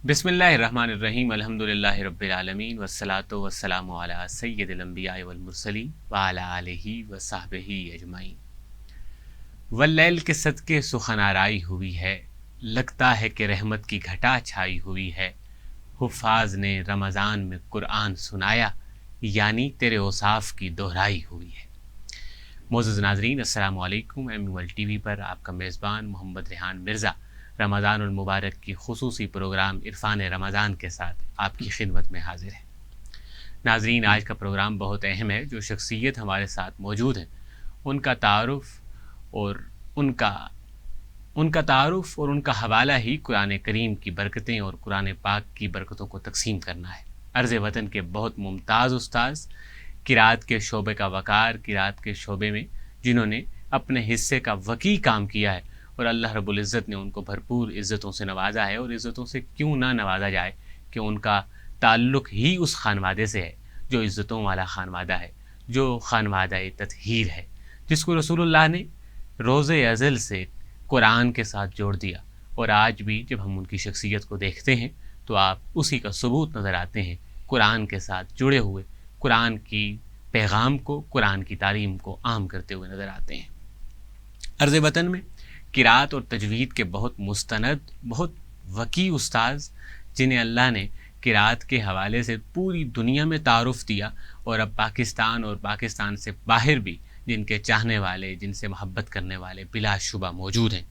بسم اللہ الرحمن الرحیم الحمدللہ رب العالمین والصلاة والسلام علی سید الانبیاء والمرسلین وعلی آلہ وصحبہ اجمعین۔ واللیل کے صدقے سخن آرائی ہوئی ہے، لگتا ہے کہ رحمت کی گھٹا چھائی ہوئی ہے۔ حفاظ نے رمضان میں قرآن سنایا، یعنی تیرے اوصاف کی دہرائی ہوئی ہے۔ معزز ناظرین السلام علیکم۔ MUL TV پر آپ کا میزبان محمد ریحان مرزا رمضان المبارک کی خصوصی پروگرام عرفان رمضان کے ساتھ آپ کی خدمت میں حاضر ہے۔ ناظرین، آج کا پروگرام بہت اہم ہے۔ جو شخصیت ہمارے ساتھ موجود ہیں ان کا تعارف اور ان کا حوالہ ہی قرآن کریم کی برکتیں اور قرآن پاک کی برکتوں کو تقسیم کرنا ہے۔ عرض وطن کے بہت ممتاز استاذ، قرات کے شعبے کا وقار، قرات کے شعبے میں جنہوں نے اپنے حصے کا وقی کام کیا ہے، اور اللہ رب العزت نے ان کو بھرپور عزتوں سے نوازا ہے۔ اور عزتوں سے کیوں نہ نوازا جائے کہ ان کا تعلق ہی اس خانوادے سے ہے جو عزتوں والا خانوادہ ہے، جو خانوادہ تطہیر ہے، جس کو رسول اللہ نے روز ازل سے قرآن کے ساتھ جوڑ دیا۔ اور آج بھی جب ہم ان کی شخصیت کو دیکھتے ہیں تو آپ اسی کا ثبوت نظر آتے ہیں، قرآن کے ساتھ جڑے ہوئے، قرآن کی پیغام کو، قرآن کی تعلیم کو عام کرتے ہوئے نظر آتے ہیں۔ عرض وطن میں قرات اور تجوید کے بہت مستند، بہت وقی استاذ، جنہیں اللہ نے قرات کے حوالے سے پوری دنیا میں تعارف دیا، اور اب پاکستان اور پاکستان سے باہر بھی جن کے چاہنے والے، جن سے محبت کرنے والے بلا شبہ موجود ہیں۔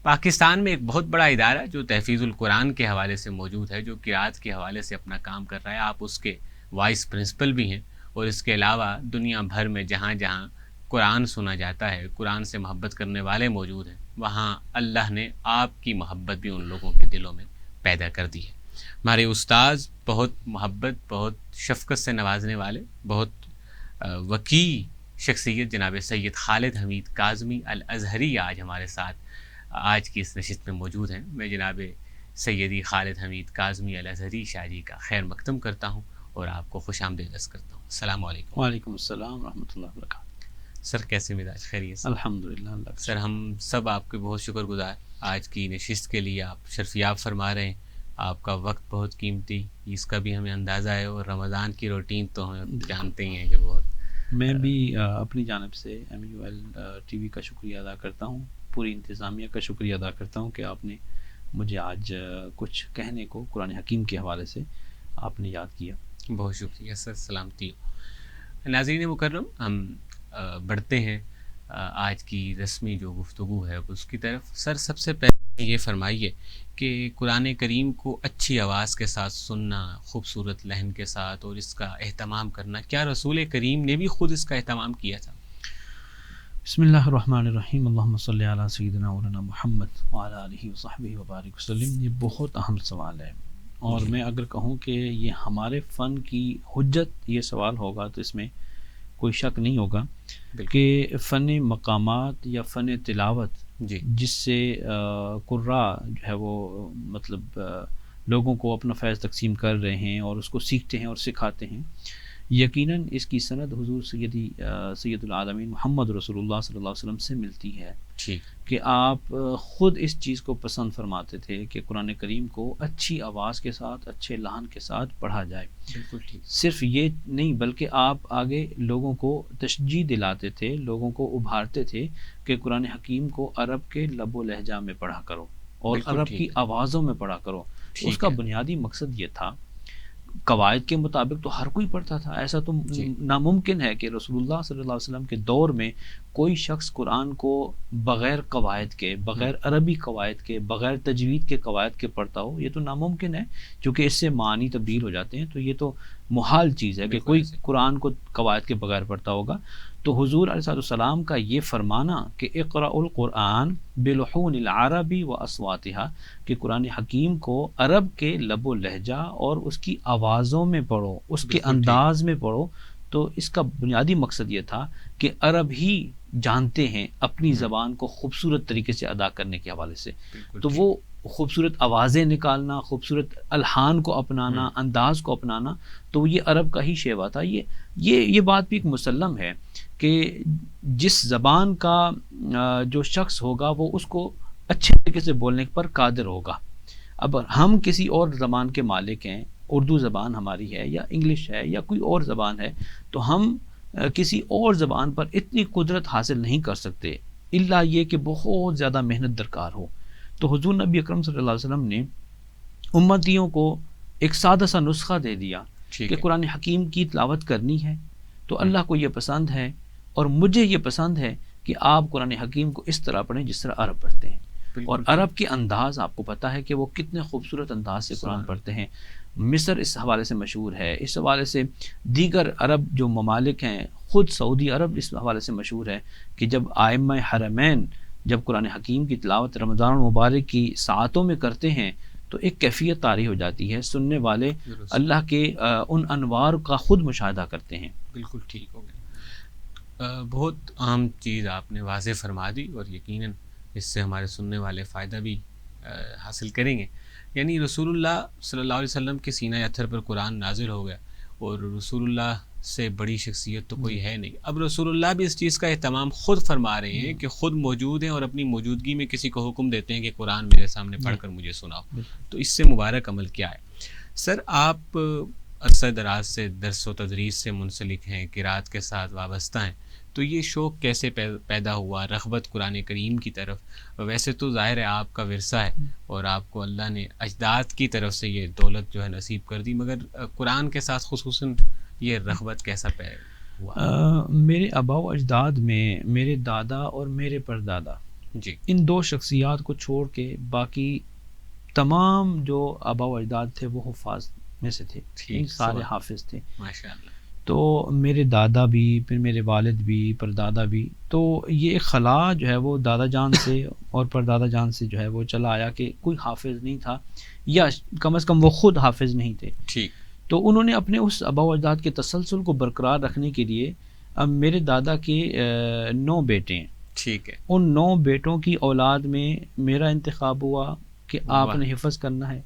پاکستان میں ایک بہت بڑا ادارہ جو تحفیظ القرآن کے حوالے سے موجود ہے، جو قرات کے حوالے سے اپنا کام کر رہا ہے۔ آپ اس کے وائس پرنسپل بھی ہیں، اور اس کے علاوہ دنیا بھر میں جہاں جہاں قرآن سنا جاتا ہے، قرآن سے محبت کرنے والے موجود ہیں، وہاں اللہ نے آپ کی محبت بھی ان لوگوں کے دلوں میں پیدا کر دی ہے۔ ہمارے استاذ بہت محبت، بہت شفقت سے نوازنے والے، بہت وقی شخصیت جناب سید خالد حمید کاظمی الازہری آج ہمارے ساتھ آج کی اس نشست میں موجود ہیں۔ میں جناب سیدی خالد حمید کاظمی الازہری شاہ جی کا خیر مقدم کرتا ہوں اور آپ کو خوش آمدید عرض کرتا ہوں۔ السلام علیکم۔ وعلیکم السلام ورحمۃ اللہ وبرکاتہ۔ سر کیسے مزاج؟ خیریت سے؟ الحمدللہ اللہ کا سر، ہم سب آپ کے بہت شکر گزار، آج کی نشست کے لیے آپ شرفیاب فرما رہے ہیں۔ آپ کا وقت بہت قیمتی، اس کا بھی ہمیں اندازہ ہے، اور رمضان کی روٹین تو ہم جانتے ہی ہیں کہ بہت۔ میں بھی اپنی جانب سے MUL TV کا شکریہ ادا کرتا ہوں، پوری انتظامیہ کا شکریہ ادا کرتا ہوں کہ آپ نے مجھے آج کچھ کہنے کو قرآن حکیم کے حوالے سے آپ نے یاد کیا۔ بہت شکریہ سر، سلامتی ہو۔ ناظرین مکرم، ہم بڑھتے ہیں آج کی رسمی جو گفتگو ہے اس کی طرف۔ سر، سب سے پہلے یہ فرمائیے کہ قرآن کریم کو اچھی آواز کے ساتھ سننا، خوبصورت لحن کے ساتھ، اور اس کا اہتمام کرنا، کیا رسول کریم نے بھی خود اس کا اہتمام کیا تھا؟ بسم اللہ الرحمن الرحیم، اللہم صلی علی سیدنا مولانا محمد وعلی آلہ وصحبہ وبارک وسلم۔ یہ بہت اہم سوال ہے، اور میں اگر کہوں کہ یہ ہمارے فن کی حجت یہ سوال ہوگا تو اس میں کوئی شک نہیں ہوگا کہ فن مقامات یا فن تلاوت جس سے قراء جو ہے وہ مطلب لوگوں کو اپنا فیض تقسیم کر رہے ہیں اور اس کو سیکھتے ہیں اور سکھاتے ہیں، یقیناً اس کی سند حضور سید العالمین محمد رسول اللہ صلی اللہ علیہ وسلم سے ملتی ہے کہ آپ خود اس چیز کو پسند فرماتے تھے کہ قرآن کریم کو اچھی آواز کے ساتھ، اچھے لحن کے ساتھ پڑھا جائے۔ بالکل ٹھیک۔ صرف یہ نہیں بلکہ آپ آگے لوگوں کو تشجیع دلاتے تھے، لوگوں کو ابھارتے تھے کہ قرآن حکیم کو عرب کے لب و لہجہ میں پڑھا کرو اور عرب کی آوازوں میں پڑھا کرو۔ اس کا بنیادی مقصد یہ تھا، قواعد کے مطابق تو ہر کوئی پڑھتا تھا، ایسا تو ناممکن ہے کہ رسول اللہ صلی اللہ علیہ وسلم کے دور میں کوئی شخص قرآن کو بغیر قواعد کے، بغیر عربی قواعد کے، بغیر تجوید کے قواعد کے پڑھتا ہو۔ یہ تو ناممکن ہے، چونکہ اس سے معنی تبدیل ہو جاتے ہیں، تو یہ تو محال چیز ہے کہ کوئی قرآن کو قواعد کے بغیر پڑھتا ہوگا۔ تو حضور علیہ السلام کا یہ فرمانا کہ اقرأ القرآن بلحون العرب و اصواتها، کہ قرآن حکیم کو عرب کے لب و لہجہ اور اس کی آوازوں میں پڑھو، اس کے انداز میں پڑھو، تو اس کا بنیادی مقصد یہ تھا کہ عرب ہی جانتے ہیں اپنی زبان کو خوبصورت طریقے سے ادا کرنے کے حوالے سے، تو وہ خوبصورت آوازیں نکالنا، خوبصورت الحان کو اپنانا، انداز کو اپنانا، تو یہ عرب کا ہی شیوا تھا۔ یہ بات بھی ایک مسلم ہے کہ جس زبان کا جو شخص ہوگا وہ اس کو اچھے طریقے سے بولنے پر قادر ہوگا۔ اب ہم کسی اور زبان کے مالک ہیں، اردو زبان ہماری ہے یا انگلش ہے یا کوئی اور زبان ہے، تو ہم کسی اور زبان پر اتنی قدرت حاصل نہیں کر سکتے الا یہ کہ بہت زیادہ محنت درکار ہو۔ تو حضور نبی اکرم صلی اللہ علیہ وسلم نے امتیوں کو ایک سادہ سا نسخہ دے دیا کہ قرآن حکیم کی تلاوت کرنی ہے تو اللہ کو یہ پسند ہے اور مجھے یہ پسند ہے کہ آپ قرآن حکیم کو اس طرح پڑھیں جس طرح عرب پڑھتے ہیں۔ اور عرب کے انداز آپ کو پتہ ہے کہ وہ کتنے خوبصورت انداز سے قرآن پڑھتے ہیں۔ مصر اس حوالے سے مشہور ہے، اس حوالے سے دیگر عرب جو ممالک ہیں، خود سعودی عرب اس حوالے سے مشہور ہے کہ جب ائمہ حرمین جب قرآن حکیم کی تلاوت رمضان المبارک کی ساعتوں میں کرتے ہیں تو ایک کیفیت طاری ہو جاتی ہے، سننے والے اللہ کے ان انوار کا خود مشاہدہ کرتے ہیں۔ بالکل ٹھیک ہو گیا، بہت اہم چیز آپ نے واضح فرما دی اور یقیناً اس سے ہمارے سننے والے فائدہ بھی حاصل کریں گے۔ یعنی رسول اللہ صلی اللہ علیہ وسلم کے سینہ اطہر پر قرآن نازل ہو گیا اور رسول اللہ سے بڑی شخصیت تو کوئی ہے نہیں۔ اب رسول اللہ بھی اس چیز کا اہتمام خود فرما رہے ہیں کہ خود موجود ہیں اور اپنی موجودگی میں کسی کو حکم دیتے ہیں کہ قرآن میرے سامنے پڑھ کر مجھے سناؤ۔ تو اس سے مبارک عمل کیا ہے؟ سر آپ عرصہ دراز سے درس و تدریس سے منسلک ہیں، قرات کے ساتھ وابستہ ہیں، تو یہ شوق کیسے پیدا ہوا، رغبت قرآن کریم کی طرف؟ ویسے تو ظاہر ہے آپ کا ورثہ ہے اور آپ کو اللہ نے اجداد کی طرف سے یہ دولت جو ہے نصیب کر دی، مگر قرآن کے ساتھ خصوصاً یہ رغبت کیسا پیدا ہوا؟ میرے آباء و اجداد میں میرے دادا اور میرے پردادا، جی، ان دو شخصیات کو چھوڑ کے باقی تمام جو آباء و اجداد تھے وہ حفاظ میں سے تھے، سارے حافظ تھے ماشاءاللہ۔ تو میرے دادا بھی، پھر میرے والد بھی، پردادا بھی، تو یہ خلا جو ہے وہ دادا جان سے اور پردادا جان سے جو ہے وہ چلا آیا کہ کوئی حافظ نہیں تھا یا کم از کم وہ خود حافظ نہیں تھے۔ ٹھیک۔ تو انہوں نے اپنے اس آباء و اجداد کے تسلسل کو برقرار رکھنے کے لیے، اب میرے دادا کے 9 بیٹے ہیں، ٹھیک ہے، ان 9 بیٹوں کی اولاد میں میرا انتخاب ہوا کہ آپ نے حفظ کرنا ہے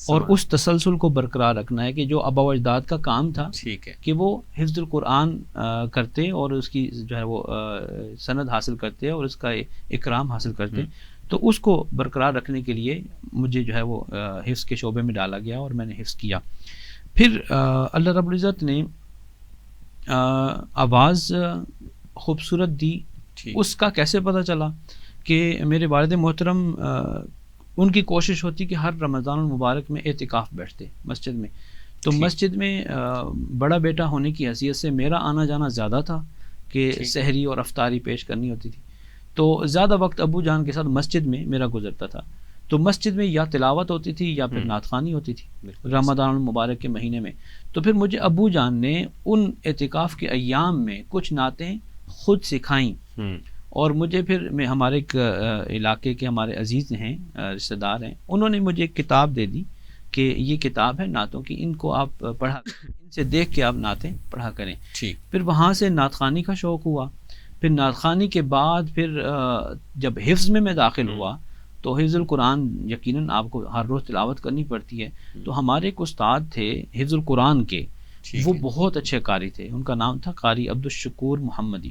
اور اس تسلسل کو برقرار رکھنا ہے کہ جو آباء و اجداد کا کام تھا ٹھیک ہے کہ وہ حفظ القرآن کرتے اور اس کی جو ہے وہ سند حاصل کرتے اور اس کا اکرام حاصل کرتے، تو اس کو برقرار رکھنے کے لیے مجھے جو ہے وہ حفظ کے شعبے میں ڈالا گیا اور میں نے حفظ کیا۔ پھر اللہ رب العزت نے آواز خوبصورت دی، اس کا کیسے پتہ چلا کہ میرے والد محترم ان کی کوشش ہوتی کہ ہر رمضان المبارک میں اعتکاف بیٹھتے مسجد میں، تو مسجد میں بڑا بیٹا ہونے کی حیثیت سے میرا آنا جانا زیادہ تھا کہ سحری اور افطاری پیش کرنی ہوتی تھی، تو زیادہ وقت ابو جان کے ساتھ مسجد میں میرا گزرتا تھا۔ تو مسجد میں یا تلاوت ہوتی تھی یا پھر نعت خوانی ہوتی تھی رمضان المبارک کے مہینے میں، تو پھر مجھے ابو جان نے ان اعتکاف کے ایام میں کچھ نعتیں خود سکھائیں، اور مجھے پھر میں ہمارے ایک علاقے کے ہمارے عزیز ہیں، رشتہ دار ہیں، انہوں نے مجھے ایک کتاب دے دی کہ یہ کتاب ہے نعتوں کی، ان کو آپ پڑھا، ان سے دیکھ کے آپ نعتیں پڑھا کریں۔ پھر وہاں سے نعت خوانی کا شوق ہوا، پھر نعت خوانی کے بعد پھر جب حفظ میں داخل ہوا تو حفظ القرآن یقیناً آپ کو ہر روز تلاوت کرنی پڑتی ہے، تو ہمارے ایک استاد تھے حفظ القرآن کے، وہ بہت اچھے قاری تھے، ان کا نام تھا قاری عبدالشکور محمدی،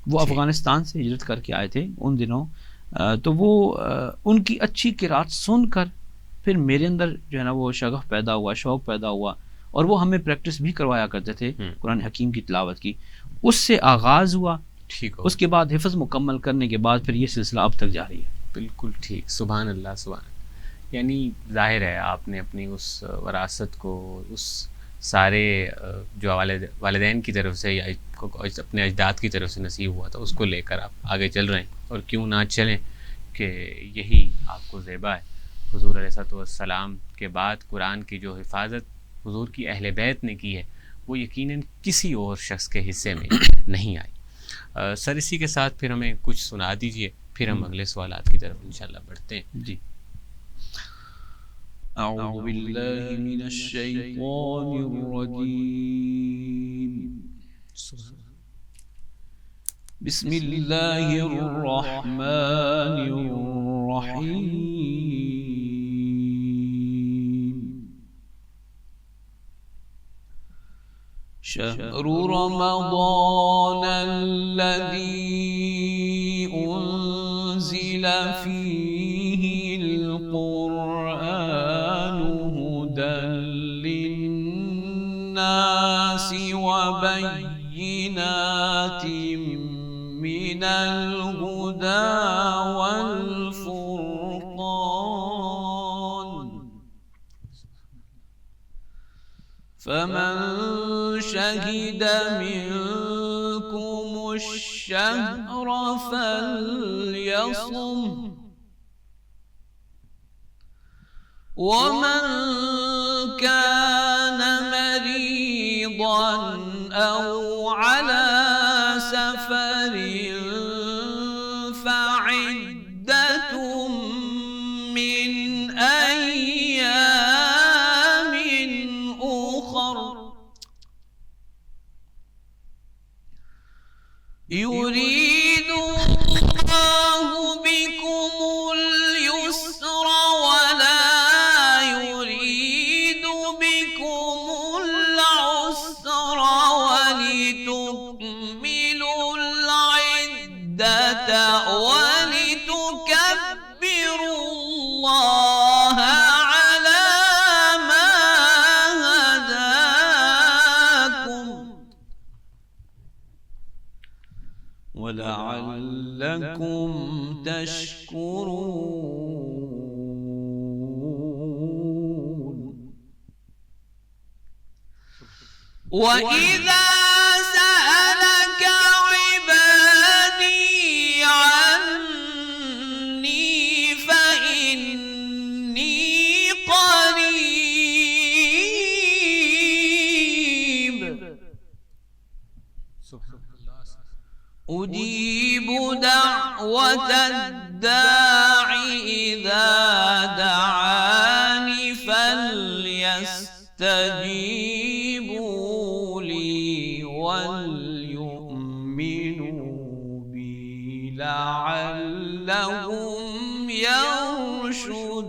وہ افغانستان سے ہجرت کر کے آئے تھے ان دنوں، تو وہ ان کی اچھی قرات سن کر پھر میرے اندر جو ہے نا وہ شغف پیدا ہوا، شوق پیدا ہوا، اور وہ ہمیں پریکٹس بھی کروایا کرتے تھے قرآن حکیم کی تلاوت کی، اس سے آغاز ہوا، اس کے بعد حفظ مکمل کرنے کے بعد پھر یہ سلسلہ اب تک جاری ہے۔ بالکل ٹھیک، سبحان اللہ سبحان اللہ۔ یعنی ظاہر ہے آپ نے اپنی اس وراثت کو، اس سارے جو والدین کی طرف سے یا اپنے اجداد کی طرف سے نصیب ہوا تھا اس کو لے کر آپ آگے چل رہے ہیں، اور کیوں نہ چلیں کہ یہی آپ کو زیبا ہے۔ حضور علیہ السلام کے بعد قرآن کی جو حفاظت حضور کی اہل بیت نے کی ہے وہ یقیناً کسی اور شخص کے حصے میں نہیں آئی۔ سر اسی کے ساتھ پھر ہمیں کچھ سنا دیجئے، پھر ہم اگلے سوالات کی طرف انشاءاللہ بڑھتے ہیں۔ جی۔ اعوذ باللہ من الشیطان الرجیم، بسم اللہ الرحمن الرحیم، شہر رمضان الذی انزل فیہ القرآن من الهدى والفرقان فمن شهد منكم الشهر فليصم ومن كان مريضا أو على سفر فعدة من أيام أخر يريد الله بكم اليسر ولا يريد بكم العسر ولتكملوا العدة ولتكبروا الله على ما هداكم ولعلكم تشكرون وإذا سألك عبادي عني فإني قريب أجيب دعوة الداع إذا دعاني فليستجيبوا لي وليؤمنوا بي لعلهم يرشدون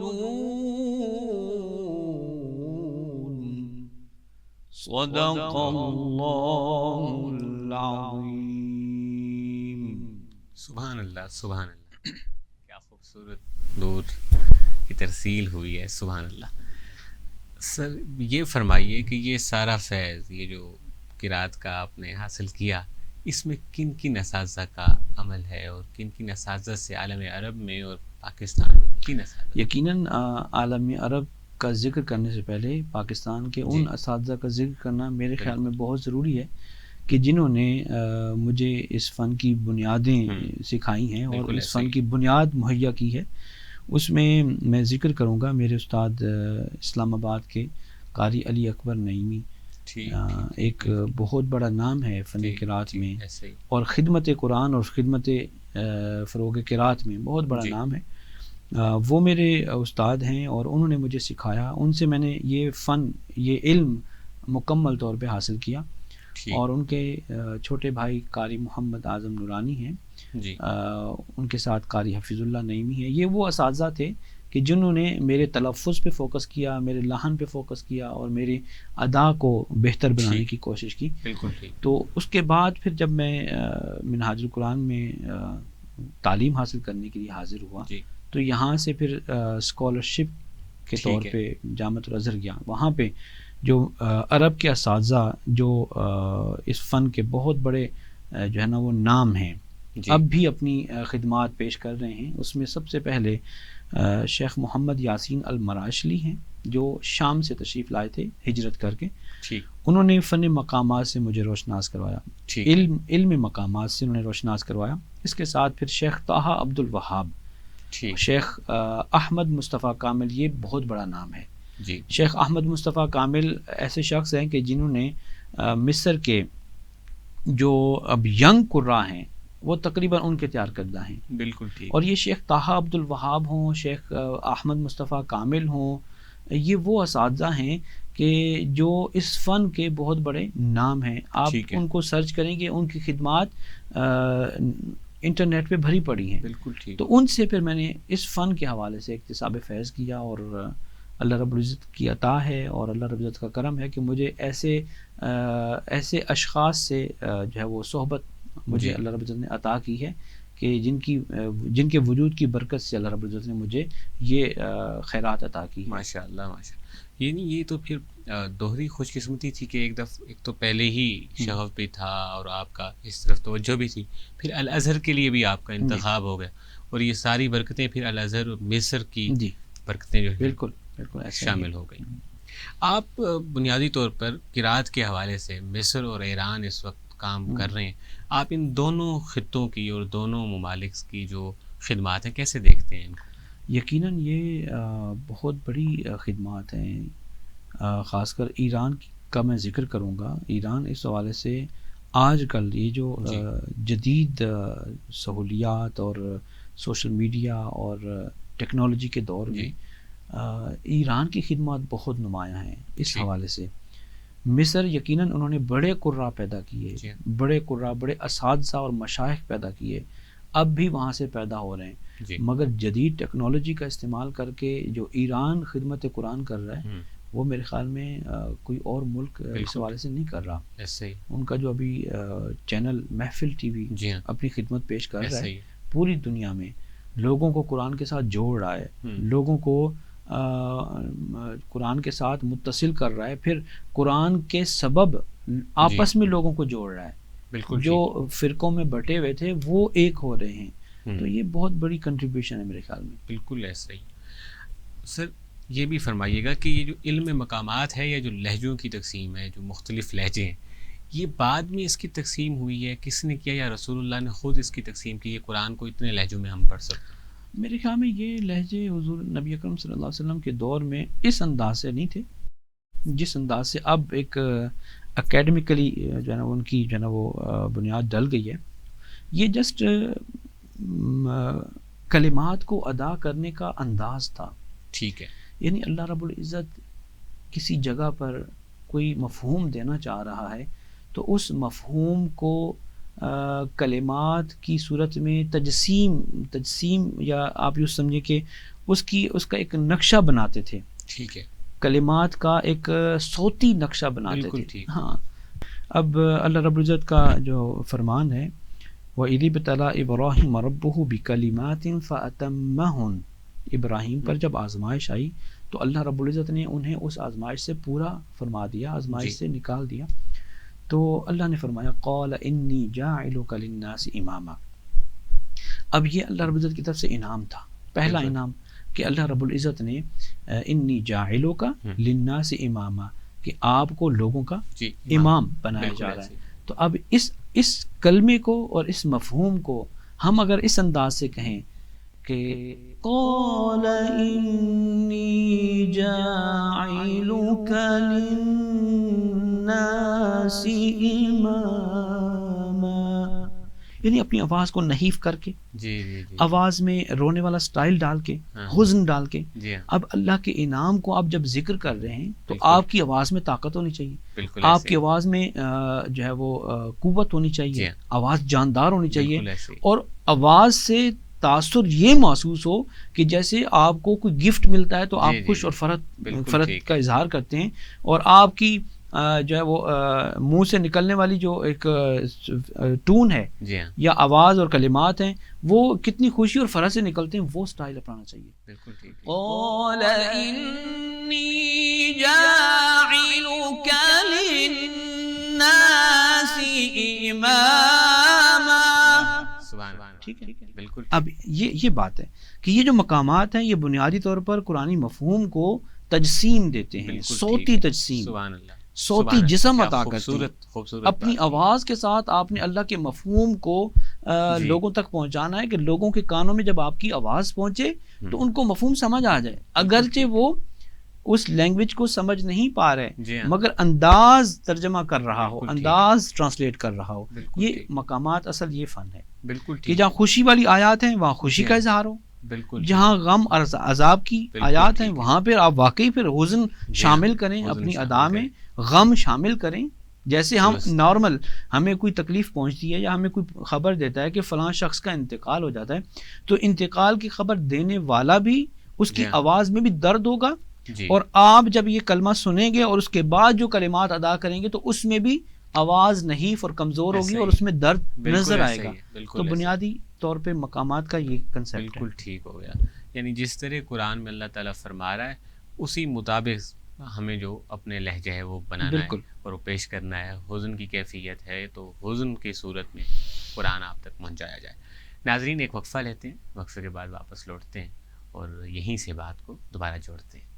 صدق الله العظيم سبحان اللہ سبحان اللہ، کیا خوبصورت نور کی ترسیل ہوئی ہے، سبحان اللہ۔ سر یہ فرمائیے کہ یہ سارا فیض، یہ جو قرات کا آپ نے حاصل کیا، اس میں کن کن اساتذہ کا عمل ہے اور کن کن اساتذہ سے عالم عرب میں اور پاکستان میں کن اساتذہ؟ یقیناً عالم عرب کا ذکر کرنے سے پہلے پاکستان کے ان اساتذہ کا ذکر کرنا میرے خیال میں بہت ضروری ہے کہ جنہوں نے مجھے اس فن کی بنیادیں سکھائی ہیں اور اس فن کی بنیاد مہیا کی ہے۔ اس میں میں ذکر کروں گا میرے استاد اسلام آباد کے قاری علی اکبر نعیمی، ایک بہت بڑا نام ہے فن قرات میں اور خدمت قرآن اور خدمت فروغ قرات میں بہت بڑا نام ہے۔ وہ میرے استاد ہیں اور انہوں نے مجھے سکھایا، ان سے میں نے یہ فن، یہ علم مکمل طور پہ حاصل کیا۔ اور ان کے چھوٹے بھائی قاری محمد اعظم نورانی ہیں، ان کے ساتھ قاری حفیظ اللہ نعیمی ہے۔ یہ وہ اساتذہ تھے کہ جنہوں نے میرے تلفظ پہ فوکس کیا، میرے لحن پہ فوکس کیا اور میری ادا کو بہتر بنانے کی کوشش کی۔ تو اس کے بعد پھر جب میں منہاج القرآن میں تعلیم حاصل کرنے کے لیے حاضر ہوا تو یہاں سے پھر اسکالرشپ کے طور پہ جامعۃ الازہر گیا۔ وہاں پہ جو عرب کے اساتذہ جو اس فن کے بہت بڑے جو ہے نا وہ نام ہیں، اب بھی اپنی خدمات پیش کر رہے ہیں، اس میں سب سے پہلے شیخ محمد یاسین المراشلی ہیں جو شام سے تشریف لائے تھے ہجرت کر کے۔ انہوں نے فن مقامات سے مجھے روشناس کروایا، علم مقامات سے انہوں نے روشناس کروایا۔ اس کے ساتھ پھر شیخ طٰہٰ عبد الوہاب، شیخ احمد مصطفیٰ کامل، یہ بہت بڑا نام ہے۔ شیخ احمد مصطفیٰ کامل ایسے شخص ہیں کہ جنہوں نے مصر کے جو اب ینگ قراء ہیں وہ تقریباً ان کے تیار کردہ ہیں۔ بالکل ٹھیک۔ اور یہ شیخ طٰہٰ عبد الوہاب ہوں، شیخ احمد مصطفیٰ کامل ہوں، یہ وہ اساتذہ ہیں کہ جو اس فن کے بہت بڑے نام ہیں۔ آپ ان کو سرچ کریں گے، ان کی خدمات انٹرنیٹ پہ بھری پڑی ہیں۔ بالکل ٹھیک۔ تو ان سے پھر میں نے اس فن کے حوالے سے اکتساب فیض کیا اور اللہ رب العزت کی عطا ہے اور اللہ رب العزت کا کرم ہے کہ مجھے ایسے اشخاص سے جو ہے وہ صحبت مجھے اللہ رب العزت نے عطا کی ہے کہ جن کے وجود کی برکت سے اللہ رب العزت نے مجھے یہ خیرات عطا کی ہے۔ ماشاء اللہ ماشاء اللہ۔ یعنی یہ تو پھر دوہری خوش قسمتی تھی کہ ایک تو پہلے ہی شغف بھی تھا اور آپ کا اس طرف توجہ بھی تھی، پھر الازہر کے لیے بھی آپ کا انتخاب ہو گیا، اور یہ ساری برکتیں پھر الازہر اور مصر کی برکتیں جو بالکل شامل ہو گئیں۔ آپ بنیادی طور پر قرات کے حوالے سے مصر اور ایران اس وقت کام کر رہے ہیں، آپ ان دونوں خطوں کی اور دونوں ممالک کی جو خدمات ہیں کیسے دیکھتے ہیں ان کو؟ یقیناً یہ بہت بڑی خدمات ہیں، خاص کر ایران کا میں ذکر کروں گا۔ ایران اس حوالے سے آج کل یہ جو جدید سہولیات اور سوشل میڈیا اور ٹیکنالوجی کے دور میں ایران کی خدمات بہت نمایاں ہیں اس حوالے سے۔ مصر یقیناً انہوں نے بڑے قراء پیدا کیے، بڑے قراء، بڑے اساتذہ اور مشائخ پیدا کیے، اب بھی وہاں سے پیدا ہو رہے ہیں، مگر جدید ٹیکنالوجی کا استعمال کر کے جو ایران خدمت قرآن کر رہا ہے وہ میرے خیال میں کوئی اور ملک اس حوالے سے نہیں کر رہا۔ ایسے ہی ان کا جو ابھی چینل محفل ٹی وی اپنی خدمت پیش کر رہا ہے، پوری دنیا میں لوگوں کو قرآن کے ساتھ جوڑ رہا ہے، لوگوں کو قرآن کے ساتھ متصل کر رہا ہے، پھر قرآن کے سبب آپس میں لوگوں کو جوڑ رہا ہے، بالکل جو فرقوں میں بٹے ہوئے تھے وہ ایک ہو رہے ہیں۔ تو یہ بہت بڑی کنٹریبیوشن ہے میرے خیال میں۔ بالکل ایسا ہی۔ سر یہ بھی فرمائیے گا کہ یہ جو علم مقامات ہے یا جو لہجوں کی تقسیم ہے، جو مختلف لہجے ہیں، یہ بعد میں اس کی تقسیم ہوئی ہے، کس نے کیا، یا رسول اللہ نے خود اس کی تقسیم کی، یہ قرآن کو اتنے لہجوں میں ہم پڑھ سکتے ہیں؟ میرے خیال میں یہ لہجے حضور نبی اکرم صلی اللہ علیہ وسلم کے دور میں اس انداز سے نہیں تھے جس انداز سے اب ایک اکیڈمیکلی جو ہے نا ان کی جو ہے نا وہ بنیاد ڈل گئی ہے۔ یہ جسٹ کلمات کو ادا کرنے کا انداز تھا، ٹھیک ہے، یعنی اللہ رب العزت کسی جگہ پر کوئی مفہوم دینا چاہ رہا ہے تو اس مفہوم کو کلمات کی صورت میں تجسیم یا آپ یوں سمجھیں کہ اس کا ایک نقشہ بناتے تھے، ٹھیک ہے، کلمات کا ایک صوتی نقشہ بناتے تھے۔ ہاں، اب اللہ رب العزت کا جو فرمان ہے وَإِذِ ابْتَلَىٰ إِبْرَاهِيمَ رَبُّهُ بِكَلِمَاتٍ فَأَتَمَّهُنَّ، ابراہیم پر جب آزمائش آئی تو اللہ رب العزت نے انہیں اس آزمائش سے پورا فرما دیا، آزمائش سے نکال دیا۔ تو اللہ نے فرمایا قال انی جاعلک للناس اماما۔ اب یہ اللہ رب العزت کی طرف سے انعام تھا، پہلا انعام کہ اللہ رب العزت نے انی جاعلک للناس اماما، کہ آپ کو لوگوں کا امام بنایا جا رہا ہے۔ تو اب اس کلمے کو اور اس مفہوم کو ہم اگر اس انداز سے کہیں کہ قال انی جاعلک للناس اماما، یعنی اپنی آواز کو نحیف کر کے، آواز میں رونے والا سٹائل ڈال کے، حزن ڈال کے، اب اللہ کے انعام کو آپ جب ذکر کر رہے ہیں تو آپ کی آواز میں طاقت ہونی چاہیے، آپ کی آواز میں جو ہے وہ قوت ہونی چاہیے، آواز جاندار ہونی چاہیے، اور آواز سے تاثر یہ محسوس ہو کہ جیسے آپ کو کوئی گفٹ ملتا ہے تو آپ خوش اور فرحت کا اظہار کرتے ہیں، اور آپ کی جو ہے وہ منہ سے نکلنے والی جو ایک ٹون ہے یا آواز اور کلمات ہیں وہ کتنی خوشی اور فرح سے نکلتے ہیں، وہ سٹائل اپنانا چاہیے۔ بالکل ٹھیک۔ قال انی جاعلک للناس اماما، ٹھیک ہے، بالکل۔ اب یہ بات ہے کہ یہ جو مقامات ہیں یہ بنیادی طور پر قرآنی مفہوم کو تجسیم دیتے ہیں، صوتی تجسیم، سبحان اللہ، صوتی جسم عطا کرتے ہیں۔ اپنی آواز کے ساتھ آپ نے اللہ کے مفہوم کو لوگوں تک پہنچانا ہے کہ لوگوں کے کانوں میں جب آپ کی آواز پہنچے تو ان کو مفہوم سمجھ آ جائے، اگرچہ وہ اس لینگویج کو سمجھ نہیں پا رہے مگر انداز ترجمہ کر رہا ہو، انداز ٹرانسلیٹ کر رہا ہو۔ یہ مقامات اصل یہ فن ہے، بالکل، کہ جہاں خوشی والی آیات ہیں وہاں خوشی کا اظہار ہو، بالکل، جہاں غم اور عذاب کی آیات ہیں وہاں پھر آپ واقعی پھر حزن شامل کریں، اپنی ادا میں غم شامل کریں۔ جیسے ہم نارمل ہمیں کوئی تکلیف پہنچتی ہے یا ہمیں کوئی خبر دیتا ہے کہ فلاں شخص کا انتقال ہو جاتا ہے تو انتقال کی خبر دینے والا بھی اس کی آواز میں بھی درد ہوگا، اور آپ جب یہ کلمہ سنیں گے اور اس کے بعد جو کلمات ادا کریں گے تو اس میں بھی آواز نحیف اور کمزور ہوگی اور اس میں درد نظر آئے گا۔ تو بنیادی طور پہ مقامات کا یہ کنسیپٹ ہے۔ بالکل ٹھیک ہو گیا، یعنی جس طرح قرآن میں اللہ تعالیٰ فرما رہا ہے اسی مطابق ہمیں جو اپنے لہجہ ہے وہ بنانا ہے اور وہ پیش کرنا ہے. حزن کی کیفیت ہے تو حزن کی صورت میں قرآن آپ تک پہنچایا جائے. ناظرین ایک وقفہ لیتے ہیں, وقفے کے بعد واپس لوٹتے ہیں اور یہیں سے بات کو دوبارہ جوڑتے ہیں.